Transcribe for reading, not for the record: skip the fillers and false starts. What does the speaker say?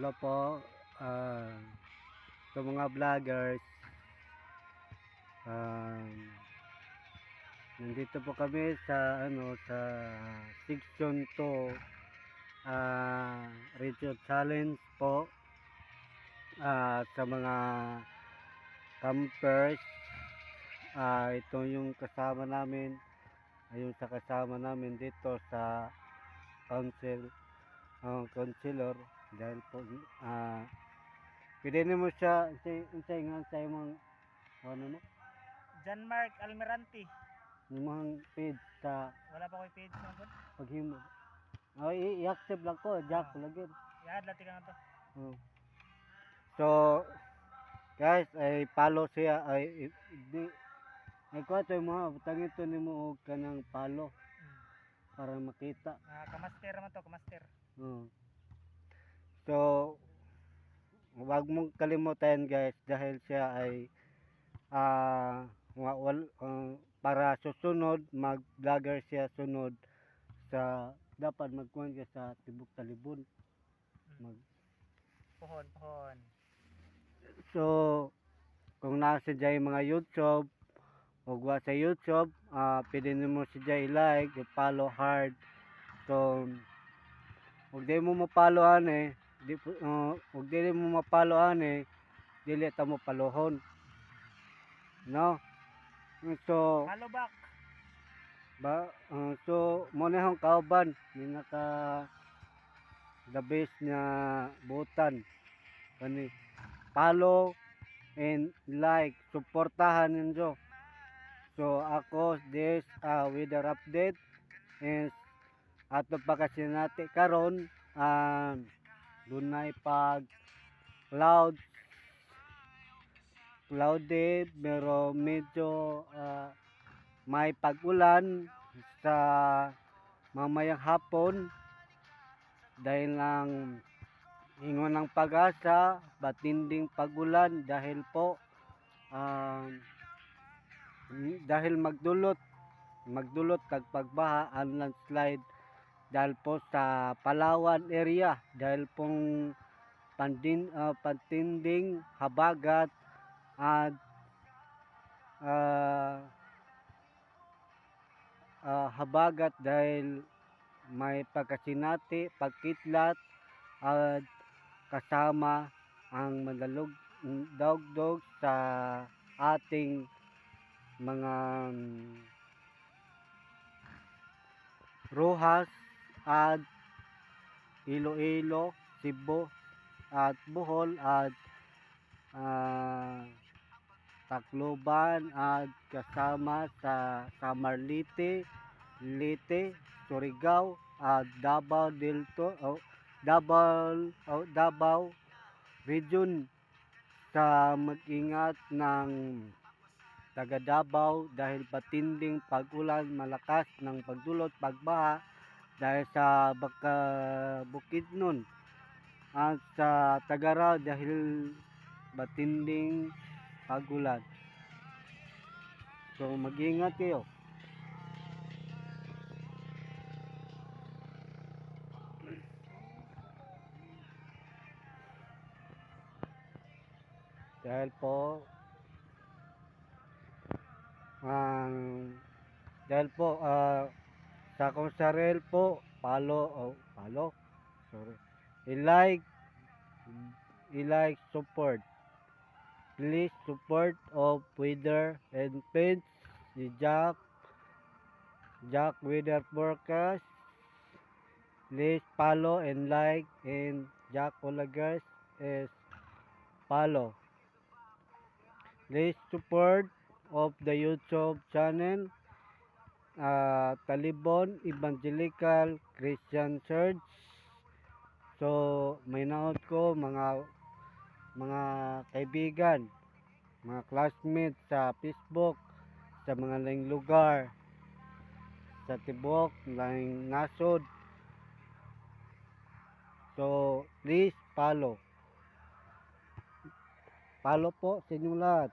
Hello po, ah, sa mga vloggers. um, Nandito po kami sa sa section 2, radio challenge po, sa mga campers. Ito yung kasama namin, ayun sa kasama namin dito sa counselor. Dahil po pwede mo siya unsay nga sa imong ano no John Mark Almirante. imong page sa Wala pa ko'y page na po. paghimo. I-accept lang ko, Jack lagi. Yaad, lati ka nga to. Oh. So, guys, ay follow siya, ay di ay ko ito mga butang ito nimo og kanang follow para makita. Kamaster naman to, kamaster. Oh. So, wag mong kalimutan guys dahil siya ay para susunod mag-vlogger siya sunod sa dapat magkuhan ka sa tibok talibon. Pohon. So, kung nasa dyan mga YouTube o wa sa YouTube, pwede nyo si dyan i-like, i-follow hard. So, huwag di mo ma-follow huwag di mo ma-follow dili ta mo palohon. No? So, Follow back. mo na yung kauban, yung naka the best na butan. Kani, follow and like, suportahan ninyo. So ako this weather update is ato pa kasi natin karon dunay pag cloudy pero medyo may pag-ulan sa mamayang hapon dahil lang ingon ng pag-asa batinding pag-ulan dahil po dahil magdulot tagpagbaha ang landslide dahil po sa Palawan area dahil pong pantinding habagat at habagat dahil may pagkasinati, pagkitlat at kasama ang dagdog sa ating mga Rojas at Iloilo, Cebu at Bohol at Tacloban at kasama sa Samarlite, Leyte, Surigao at Davao region sa mag-ingat ng taga Davao dahil patinding pag-ulan malakas ng pagdulot pagbaha dahil sa Bukidnon at sa Tagaraw dahil matinding pag-ulan. So mag-ingat kayo. Dahil po sa akong saril po follow, sorry, i-like support, please support of weather and page si Jack weather forecast. Please follow and like and Jack Olagas is follow. Please support of the YouTube channel Talibon Evangelical Christian Church. So may naot ko mga kaibigan, mga classmates sa Facebook, sa mga laing lugar, sa tibok, laing nasod. So please follow. Follow po sa inyong lahat.